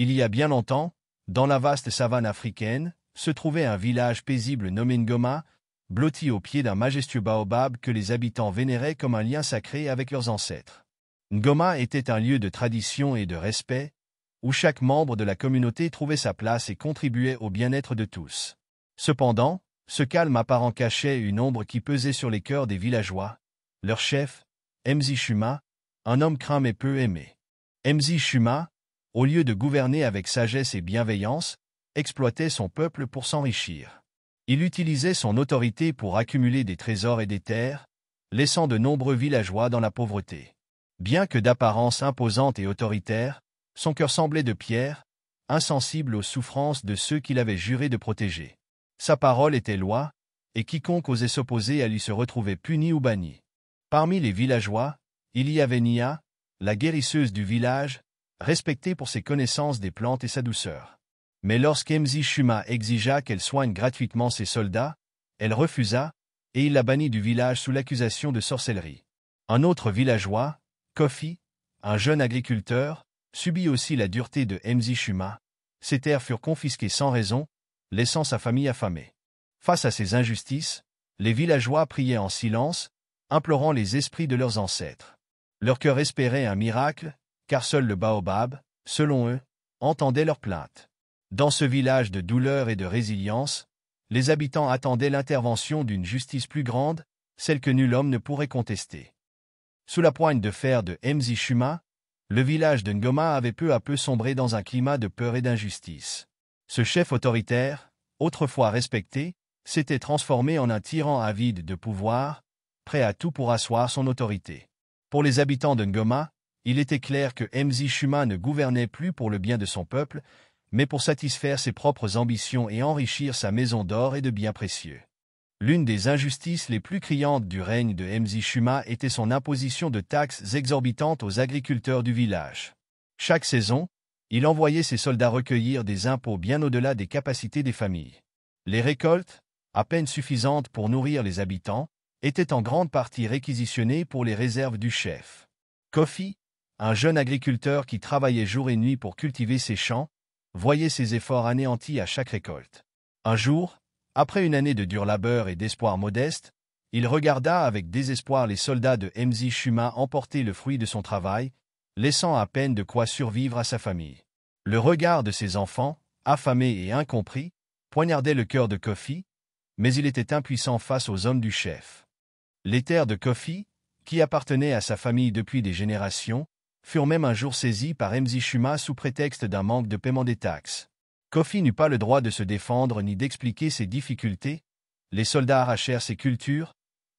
Il y a bien longtemps, dans la vaste savane africaine, se trouvait un village paisible nommé Ngoma, blotti au pied d'un majestueux baobab que les habitants vénéraient comme un lien sacré avec leurs ancêtres. Ngoma était un lieu de tradition et de respect, où chaque membre de la communauté trouvait sa place et contribuait au bien-être de tous. Cependant, ce calme apparent cachait une ombre qui pesait sur les cœurs des villageois. Leur chef, Mzi Shuma, un homme craint mais peu aimé. Mzi Shuma, au lieu de gouverner avec sagesse et bienveillance, exploitait son peuple pour s'enrichir. Il utilisait son autorité pour accumuler des trésors et des terres, laissant de nombreux villageois dans la pauvreté. Bien que d'apparence imposante et autoritaire, son cœur semblait de pierre, insensible aux souffrances de ceux qu'il avait juré de protéger. Sa parole était loi, et quiconque osait s'opposer à lui se retrouvait puni ou banni. Parmi les villageois, il y avait Nia, la guérisseuse du village, respectée pour ses connaissances des plantes et sa douceur. Mais lorsqu'Mzi Shuma exigea qu'elle soigne gratuitement ses soldats, elle refusa, et il la bannit du village sous l'accusation de sorcellerie. Un autre villageois, Kofi, un jeune agriculteur, subit aussi la dureté de Mzi Shuma. Ses terres furent confisquées sans raison, laissant sa famille affamée. Face à ces injustices, les villageois priaient en silence, implorant les esprits de leurs ancêtres. Leur cœur espérait un miracle, car seul le baobab, selon eux, entendait leurs plaintes. Dans ce village de douleur et de résilience, les habitants attendaient l'intervention d'une justice plus grande, celle que nul homme ne pourrait contester. Sous la poigne de fer de Mzi Shuma, le village de Ngoma avait peu à peu sombré dans un climat de peur et d'injustice. Ce chef autoritaire, autrefois respecté, s'était transformé en un tyran avide de pouvoir, prêt à tout pour asseoir son autorité. Pour les habitants de Ngoma, il était clair que Mzi Shuma ne gouvernait plus pour le bien de son peuple, mais pour satisfaire ses propres ambitions et enrichir sa maison d'or et de biens précieux. L'une des injustices les plus criantes du règne de Mzi Shuma était son imposition de taxes exorbitantes aux agriculteurs du village. Chaque saison, il envoyait ses soldats recueillir des impôts bien au-delà des capacités des familles. Les récoltes, à peine suffisantes pour nourrir les habitants, étaient en grande partie réquisitionnées pour les réserves du chef. Kofi, un jeune agriculteur qui travaillait jour et nuit pour cultiver ses champs, voyait ses efforts anéantis à chaque récolte. Un jour, après une année de dur labeur et d'espoir modeste, il regarda avec désespoir les soldats de Mzi Shuma emporter le fruit de son travail, laissant à peine de quoi survivre à sa famille. Le regard de ses enfants, affamés et incompris, poignardait le cœur de Kofi, mais il était impuissant face aux hommes du chef. Les terres de Kofi, qui appartenaient à sa famille depuis des générations, furent même un jour saisies par Mzi Shuma sous prétexte d'un manque de paiement des taxes. Kofi n'eut pas le droit de se défendre ni d'expliquer ses difficultés, les soldats arrachèrent ses cultures,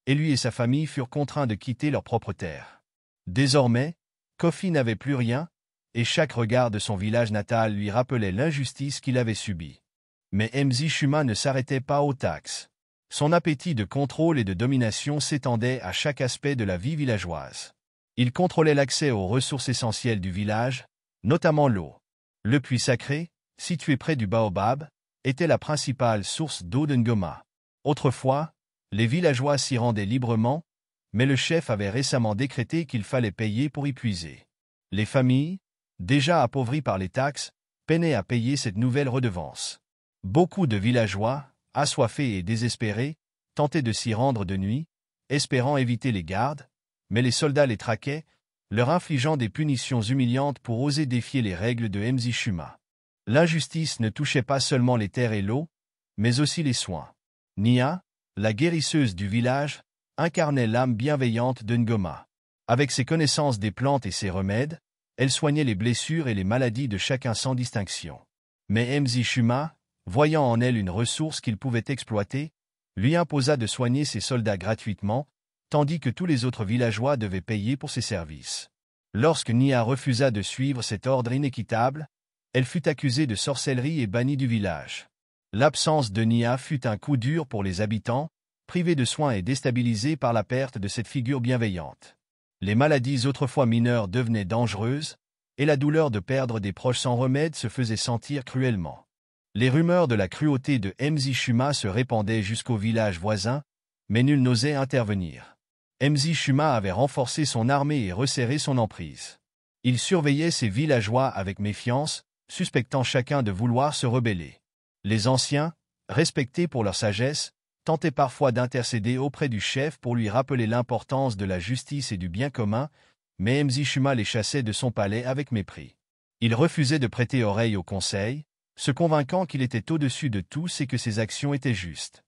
et lui et sa famille furent contraints de quitter leur propre terre. Désormais, Kofi n'avait plus rien, et chaque regard de son village natal lui rappelait l'injustice qu'il avait subie. Mais Mzi Shuma ne s'arrêtait pas aux taxes. Son appétit de contrôle et de domination s'étendait à chaque aspect de la vie villageoise. Il contrôlait l'accès aux ressources essentielles du village, notamment l'eau. Le puits sacré, situé près du baobab, était la principale source d'eau de Ngoma. Autrefois, les villageois s'y rendaient librement, mais le chef avait récemment décrété qu'il fallait payer pour y puiser. Les familles, déjà appauvries par les taxes, peinaient à payer cette nouvelle redevance. Beaucoup de villageois, assoiffés et désespérés, tentaient de s'y rendre de nuit, espérant éviter les gardes, mais les soldats les traquaient, leur infligeant des punitions humiliantes pour oser défier les règles de Mzi Shuma. L'injustice ne touchait pas seulement les terres et l'eau, mais aussi les soins. Nia, la guérisseuse du village, incarnait l'âme bienveillante de Ngoma. Avec ses connaissances des plantes et ses remèdes, elle soignait les blessures et les maladies de chacun sans distinction. Mais Mzi Shuma, voyant en elle une ressource qu'il pouvait exploiter, lui imposa de soigner ses soldats gratuitement, tandis que tous les autres villageois devaient payer pour ses services. Lorsque Nia refusa de suivre cet ordre inéquitable, elle fut accusée de sorcellerie et bannie du village. L'absence de Nia fut un coup dur pour les habitants, privés de soins et déstabilisés par la perte de cette figure bienveillante. Les maladies autrefois mineures devenaient dangereuses, et la douleur de perdre des proches sans remède se faisait sentir cruellement. Les rumeurs de la cruauté de Mzi Shuma se répandaient jusqu'aux villages voisins, mais nul n'osait intervenir. Mzi Shuma avait renforcé son armée et resserré son emprise. Il surveillait ses villageois avec méfiance, suspectant chacun de vouloir se rebeller. Les anciens, respectés pour leur sagesse, tentaient parfois d'intercéder auprès du chef pour lui rappeler l'importance de la justice et du bien commun, mais Mzishuma les chassait de son palais avec mépris. Il refusait de prêter oreille aux conseils, se convainquant qu'il était au-dessus de tous et que ses actions étaient justes.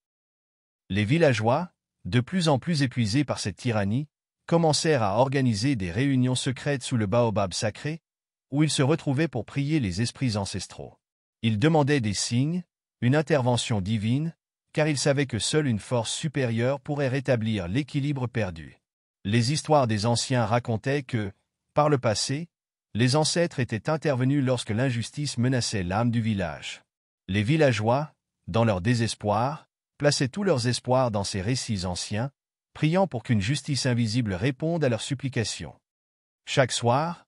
Les villageois, de plus en plus épuisés par cette tyrannie, commencèrent à organiser des réunions secrètes sous le baobab sacré, où ils se retrouvaient pour prier les esprits ancestraux. Ils demandaient des signes, une intervention divine, car ils savaient que seule une force supérieure pourrait rétablir l'équilibre perdu. Les histoires des anciens racontaient que, par le passé, les ancêtres étaient intervenus lorsque l'injustice menaçait l'âme du village. Les villageois, dans leur désespoir, plaçaient tous leurs espoirs dans ces récits anciens, priant pour qu'une justice invisible réponde à leurs supplications. Chaque soir,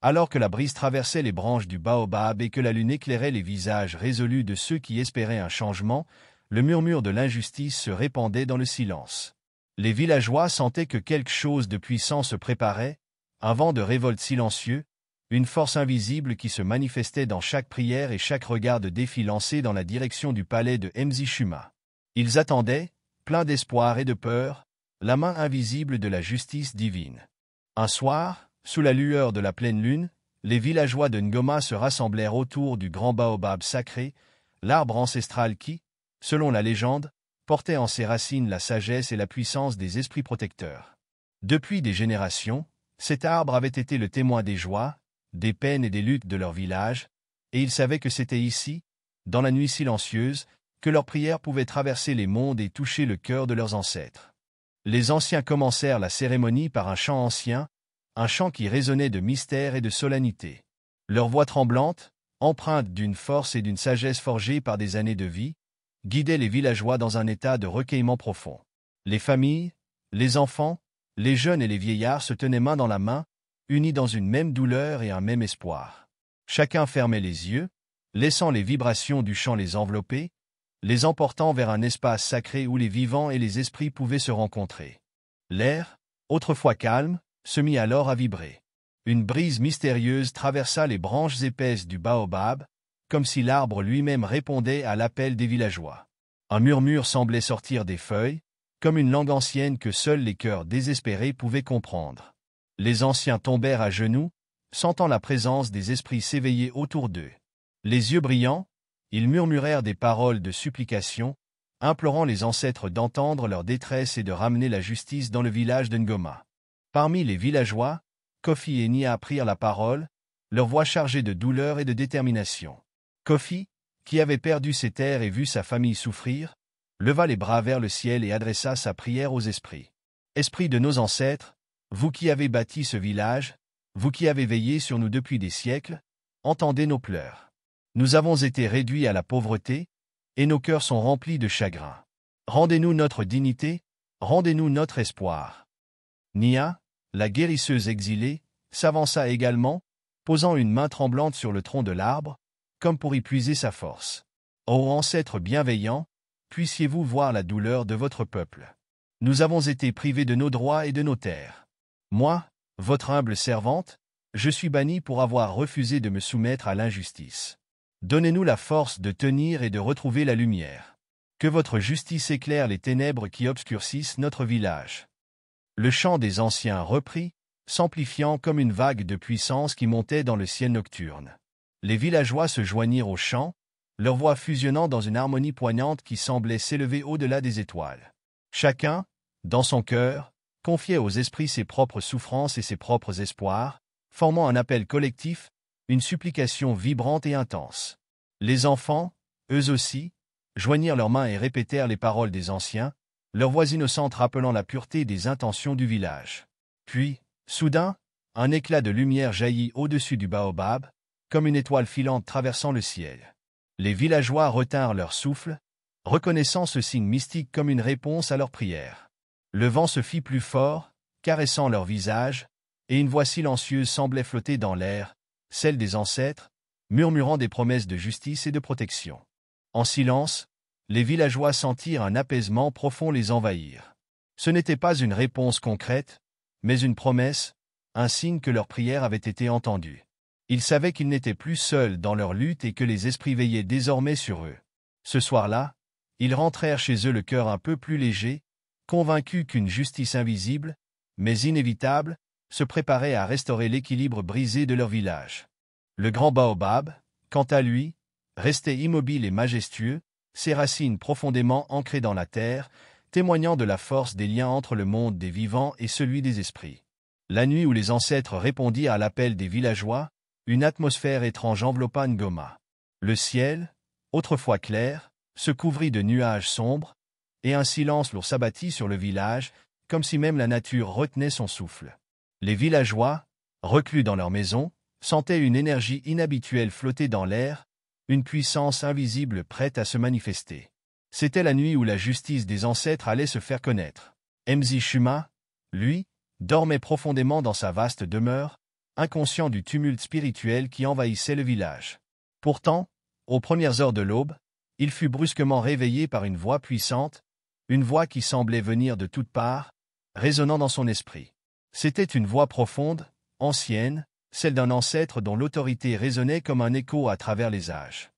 alors que la brise traversait les branches du baobab et que la lune éclairait les visages résolus de ceux qui espéraient un changement, le murmure de l'injustice se répandait dans le silence. Les villageois sentaient que quelque chose de puissant se préparait, un vent de révolte silencieux, une force invisible qui se manifestait dans chaque prière et chaque regard de défi lancé dans la direction du palais de Mzishuma. Ils attendaient, pleins d'espoir et de peur, la main invisible de la justice divine. Un soir, sous la lueur de la pleine lune, les villageois de Ngoma se rassemblèrent autour du grand baobab sacré, l'arbre ancestral qui, selon la légende, portait en ses racines la sagesse et la puissance des esprits protecteurs. Depuis des générations, cet arbre avait été le témoin des joies, des peines et des luttes de leur village, et ils savaient que c'était ici, dans la nuit silencieuse, que leurs prières pouvaient traverser les mondes et toucher le cœur de leurs ancêtres. Les anciens commencèrent la cérémonie par un chant ancien, un chant qui résonnait de mystère et de solennité. Leur voix tremblante, empreinte d'une force et d'une sagesse forgée par des années de vie, guidait les villageois dans un état de recueillement profond. Les familles, les enfants, les jeunes et les vieillards se tenaient main dans la main, unis dans une même douleur et un même espoir. Chacun fermait les yeux, laissant les vibrations du chant les envelopper, les emportant vers un espace sacré où les vivants et les esprits pouvaient se rencontrer. L'air, autrefois calme, se mit alors à vibrer. Une brise mystérieuse traversa les branches épaisses du baobab, comme si l'arbre lui-même répondait à l'appel des villageois. Un murmure semblait sortir des feuilles, comme une langue ancienne que seuls les cœurs désespérés pouvaient comprendre. Les anciens tombèrent à genoux, sentant la présence des esprits s'éveiller autour d'eux. Les yeux brillants, ils murmurèrent des paroles de supplication, implorant les ancêtres d'entendre leur détresse et de ramener la justice dans le village de Ngoma. Parmi les villageois, Kofi et Nia prirent la parole, leur voix chargée de douleur et de détermination. Kofi, qui avait perdu ses terres et vu sa famille souffrir, leva les bras vers le ciel et adressa sa prière aux esprits. Esprits de nos ancêtres, vous qui avez bâti ce village, vous qui avez veillé sur nous depuis des siècles, entendez nos pleurs. Nous avons été réduits à la pauvreté, et nos cœurs sont remplis de chagrin. Rendez-nous notre dignité, rendez-nous notre espoir. Nia, la guérisseuse exilée, s'avança également, posant une main tremblante sur le tronc de l'arbre, comme pour y puiser sa force. Ô ancêtres bienveillants, puissiez-vous voir la douleur de votre peuple. Nous avons été privés de nos droits et de nos terres. Moi, votre humble servante, je suis bannie pour avoir refusé de me soumettre à l'injustice. Donnez-nous la force de tenir et de retrouver la lumière. Que votre justice éclaire les ténèbres qui obscurcissent notre village. Le chant des anciens reprit, s'amplifiant comme une vague de puissance qui montait dans le ciel nocturne. Les villageois se joignirent au chant, leurs voix fusionnant dans une harmonie poignante qui semblait s'élever au-delà des étoiles. Chacun, dans son cœur, confiait aux esprits ses propres souffrances et ses propres espoirs, formant un appel collectif, une supplication vibrante et intense. Les enfants, eux aussi, joignirent leurs mains et répétèrent les paroles des anciens, leurs voix innocentes rappelant la pureté des intentions du village. Puis, soudain, un éclat de lumière jaillit au-dessus du baobab, comme une étoile filante traversant le ciel. Les villageois retinrent leur souffle, reconnaissant ce signe mystique comme une réponse à leur prière. Le vent se fit plus fort, caressant leur visage, et une voix silencieuse semblait flotter dans l'air, celle des ancêtres, murmurant des promesses de justice et de protection. En silence, les villageois sentirent un apaisement profond les envahir. Ce n'était pas une réponse concrète, mais une promesse, un signe que leur prière avait été entendue. Il savait qu'ils n'étaient plus seuls dans leur lutte et que les esprits veillaient désormais sur eux. Ce soir-là, ils rentrèrent chez eux le cœur un peu plus léger, convaincus qu'une justice invisible, mais inévitable, se préparait à restaurer l'équilibre brisé de leur village. Le grand baobab, quant à lui, restait immobile et majestueux, ses racines profondément ancrées dans la terre, témoignant de la force des liens entre le monde des vivants et celui des esprits. La nuit où les ancêtres répondirent à l'appel des villageois, une atmosphère étrange enveloppa Ngoma. Le ciel, autrefois clair, se couvrit de nuages sombres, et un silence lourd s'abattit sur le village, comme si même la nature retenait son souffle. Les villageois, reclus dans leur maison, sentaient une énergie inhabituelle flotter dans l'air, une puissance invisible prête à se manifester. C'était la nuit où la justice des ancêtres allait se faire connaître. Mzi Shuma, lui, dormait profondément dans sa vaste demeure, inconscient du tumulte spirituel qui envahissait le village. Pourtant, aux premières heures de l'aube, il fut brusquement réveillé par une voix puissante, une voix qui semblait venir de toutes parts, résonnant dans son esprit. C'était une voix profonde, ancienne, celle d'un ancêtre dont l'autorité résonnait comme un écho à travers les âges.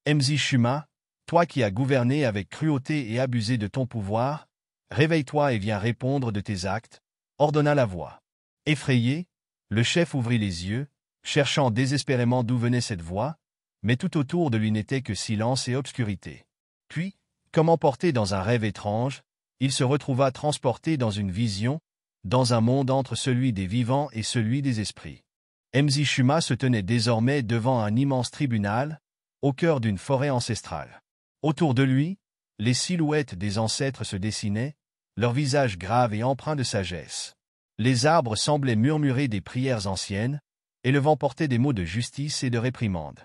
Mzi Shuma, toi qui as gouverné avec cruauté et abusé de ton pouvoir, réveille-toi et viens répondre de tes actes, ordonna la voix. Effrayé, le chef ouvrit les yeux, cherchant désespérément d'où venait cette voix, mais tout autour de lui n'était que silence et obscurité. Puis, comme emporté dans un rêve étrange, il se retrouva transporté dans une vision, dans un monde entre celui des vivants et celui des esprits. Mzi Shuma se tenait désormais devant un immense tribunal, au cœur d'une forêt ancestrale. Autour de lui, les silhouettes des ancêtres se dessinaient, leurs visages graves et empreints de sagesse. Les arbres semblaient murmurer des prières anciennes, et le vent portait des mots de justice et de réprimande.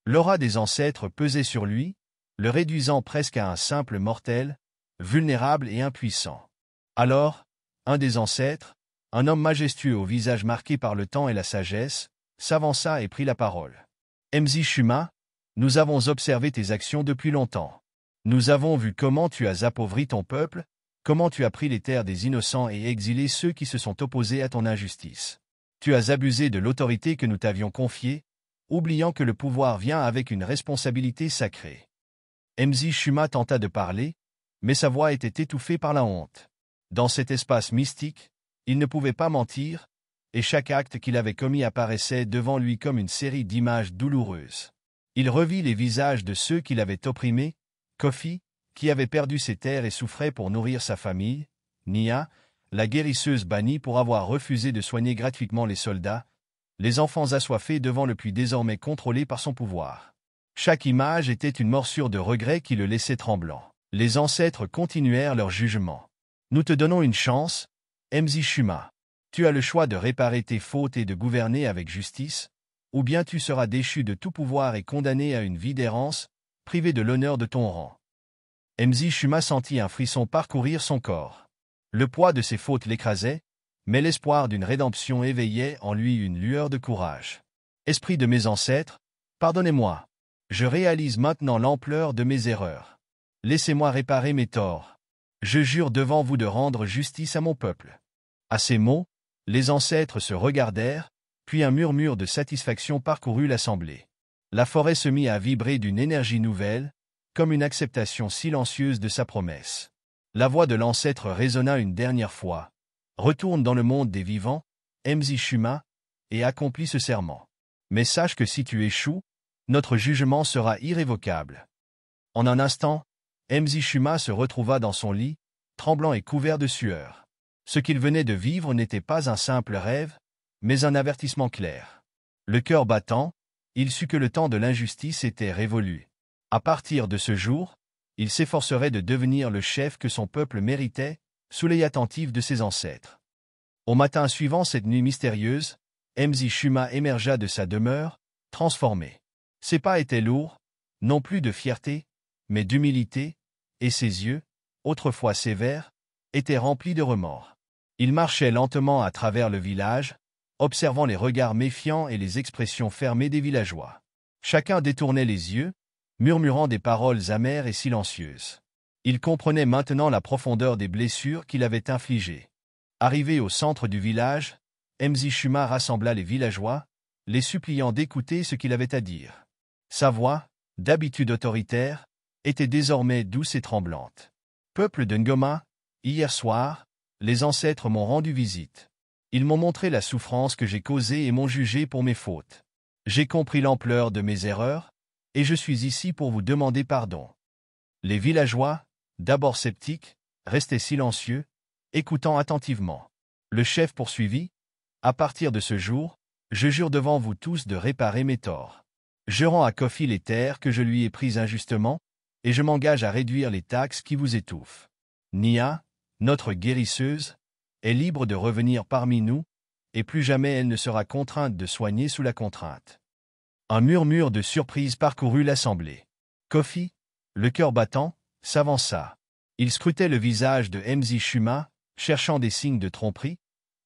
L'aura des ancêtres pesait sur lui, le réduisant presque à un simple mortel, vulnérable et impuissant. Alors, un des ancêtres, un homme majestueux au visage marqué par le temps et la sagesse, s'avança et prit la parole. Mzi Shuma, nous avons observé tes actions depuis longtemps. Nous avons vu comment tu as appauvri ton peuple, comment tu as pris les terres des innocents et exilé ceux qui se sont opposés à ton injustice. Tu as abusé de l'autorité que nous t'avions confiée, oubliant que le pouvoir vient avec une responsabilité sacrée. Mzi Shuma tenta de parler, mais sa voix était étouffée par la honte. Dans cet espace mystique, il ne pouvait pas mentir, et chaque acte qu'il avait commis apparaissait devant lui comme une série d'images douloureuses. Il revit les visages de ceux qui l'avaient opprimé, Kofi, qui avait perdu ses terres et souffrait pour nourrir sa famille, Nia, la guérisseuse bannie pour avoir refusé de soigner gratuitement les soldats, les enfants assoiffés devant le puits désormais contrôlé par son pouvoir. Chaque image était une morsure de regret qui le laissait tremblant. Les ancêtres continuèrent leur jugement. Nous te donnons une chance, Mzi Shuma. Tu as le choix de réparer tes fautes et de gouverner avec justice, ou bien tu seras déchu de tout pouvoir et condamné à une vie d'errance, privé de l'honneur de ton rang. Mzi Shuma sentit un frisson parcourir son corps. Le poids de ses fautes l'écrasait, mais l'espoir d'une rédemption éveillait en lui une lueur de courage. Esprit de mes ancêtres, pardonnez-moi. Je réalise maintenant l'ampleur de mes erreurs. Laissez-moi réparer mes torts. Je jure devant vous de rendre justice à mon peuple. À ces mots, les ancêtres se regardèrent, puis un murmure de satisfaction parcourut l'assemblée. La forêt se mit à vibrer d'une énergie nouvelle, comme une acceptation silencieuse de sa promesse. La voix de l'ancêtre résonna une dernière fois. Retourne dans le monde des vivants, Mzi Shuma, et accomplis ce serment. Mais sache que si tu échoues, notre jugement sera irrévocable. En un instant, Mzi Shuma se retrouva dans son lit, tremblant et couvert de sueur. Ce qu'il venait de vivre n'était pas un simple rêve, mais un avertissement clair. Le cœur battant, il sut que le temps de l'injustice était révolu. À partir de ce jour, il s'efforcerait de devenir le chef que son peuple méritait, sous l'œil attentif de ses ancêtres. Au matin suivant cette nuit mystérieuse, Mzi Shuma émergea de sa demeure, transformé. Ses pas étaient lourds, non plus de fierté, mais d'humilité, et ses yeux, autrefois sévères, étaient remplis de remords. Il marchait lentement à travers le village, observant les regards méfiants et les expressions fermées des villageois. Chacun détournait les yeux, murmurant des paroles amères et silencieuses. Il comprenait maintenant la profondeur des blessures qu'il avait infligées. Arrivé au centre du village, Mzi Shuma rassembla les villageois, les suppliant d'écouter ce qu'il avait à dire. Sa voix, d'habitude autoritaire, était désormais douce et tremblante. « Peuple de Ngoma, hier soir, les ancêtres m'ont rendu visite. Ils m'ont montré la souffrance que j'ai causée et m'ont jugé pour mes fautes. J'ai compris l'ampleur de mes erreurs, et je suis ici pour vous demander pardon. » Les villageois, d'abord sceptiques, restaient silencieux, écoutant attentivement. Le chef poursuivit, « À partir de ce jour, je jure devant vous tous de réparer mes torts. Je rends à Kofi les terres que je lui ai prises injustement, et je m'engage à réduire les taxes qui vous étouffent. Nia, notre guérisseuse, est libre de revenir parmi nous, et plus jamais elle ne sera contrainte de soigner sous la contrainte. » Un murmure de surprise parcourut l'assemblée. Kofi, le cœur battant, s'avança. Il scrutait le visage de Mzi Shuma, cherchant des signes de tromperie,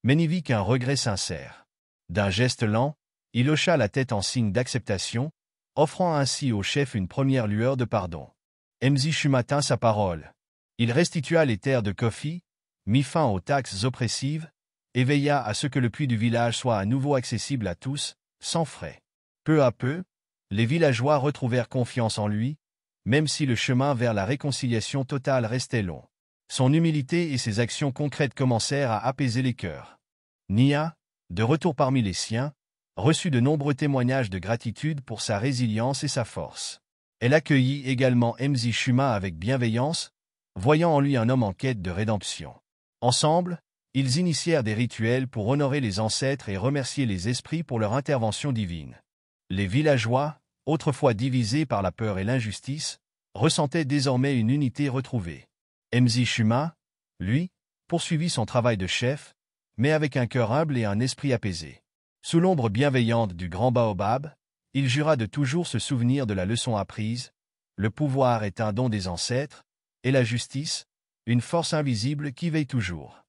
mais n'y vit qu'un regret sincère. D'un geste lent, il hocha la tête en signe d'acceptation, offrant ainsi au chef une première lueur de pardon. Mzi Shuma tint sa parole. Il restitua les terres de Kofi, mit fin aux taxes oppressives, et veilla à ce que le puits du village soit à nouveau accessible à tous, sans frais. Peu à peu, les villageois retrouvèrent confiance en lui, même si le chemin vers la réconciliation totale restait long. Son humilité et ses actions concrètes commencèrent à apaiser les cœurs. Nia, de retour parmi les siens, reçut de nombreux témoignages de gratitude pour sa résilience et sa force. Elle accueillit également Mzi Shuma avec bienveillance, voyant en lui un homme en quête de rédemption. Ensemble, ils initièrent des rituels pour honorer les ancêtres et remercier les esprits pour leur intervention divine. Les villageois, autrefois divisés par la peur et l'injustice, ressentaient désormais une unité retrouvée. Mzi Shuma, lui, poursuivit son travail de chef, mais avec un cœur humble et un esprit apaisé. Sous l'ombre bienveillante du grand baobab, il jura de toujours se souvenir de la leçon apprise, le pouvoir est un don des ancêtres, et la justice, une force invisible qui veille toujours.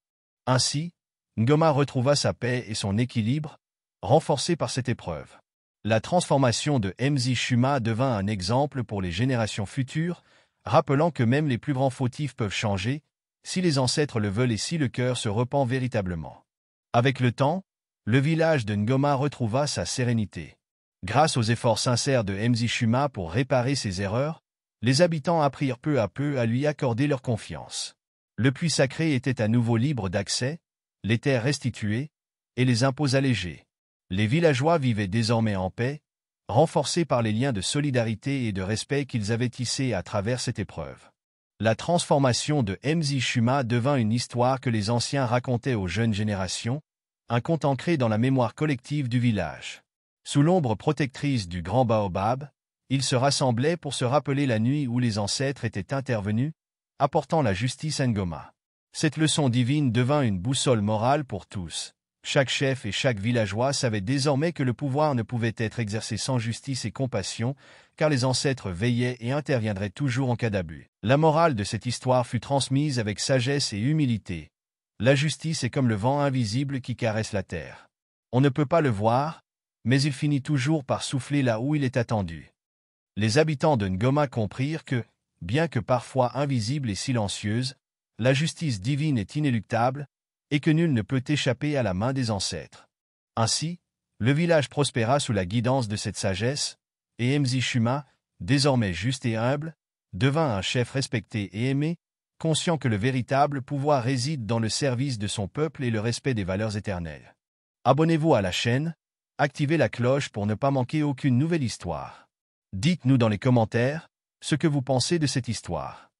Ainsi, Ngoma retrouva sa paix et son équilibre, renforcés par cette épreuve. La transformation de Mzi Shuma devint un exemple pour les générations futures, rappelant que même les plus grands fautifs peuvent changer, si les ancêtres le veulent et si le cœur se repent véritablement. Avec le temps, le village de Ngoma retrouva sa sérénité. Grâce aux efforts sincères de Mzi Shuma pour réparer ses erreurs, les habitants apprirent peu à peu à lui accorder leur confiance. Le puits sacré était à nouveau libre d'accès, les terres restituées, et les impôts allégés. Les villageois vivaient désormais en paix, renforcés par les liens de solidarité et de respect qu'ils avaient tissés à travers cette épreuve. La transformation de Mzi Shuma devint une histoire que les anciens racontaient aux jeunes générations, un conte ancré dans la mémoire collective du village. Sous l'ombre protectrice du grand baobab, ils se rassemblaient pour se rappeler la nuit où les ancêtres étaient intervenus, apportant la justice à Ngoma. Cette leçon divine devint une boussole morale pour tous. Chaque chef et chaque villageois savait désormais que le pouvoir ne pouvait être exercé sans justice et compassion, car les ancêtres veillaient et interviendraient toujours en cas d'abus. La morale de cette histoire fut transmise avec sagesse et humilité. La justice est comme le vent invisible qui caresse la terre. On ne peut pas le voir, mais il finit toujours par souffler là où il est attendu. Les habitants de Ngoma comprirent que, bien que parfois invisible et silencieuse, la justice divine est inéluctable, et que nul ne peut échapper à la main des ancêtres. Ainsi, le village prospéra sous la guidance de cette sagesse, et Mzi Shuma, désormais juste et humble, devint un chef respecté et aimé, conscient que le véritable pouvoir réside dans le service de son peuple et le respect des valeurs éternelles. Abonnez-vous à la chaîne, activez la cloche pour ne pas manquer aucune nouvelle histoire. Dites-nous dans les commentaires ce que vous pensez de cette histoire.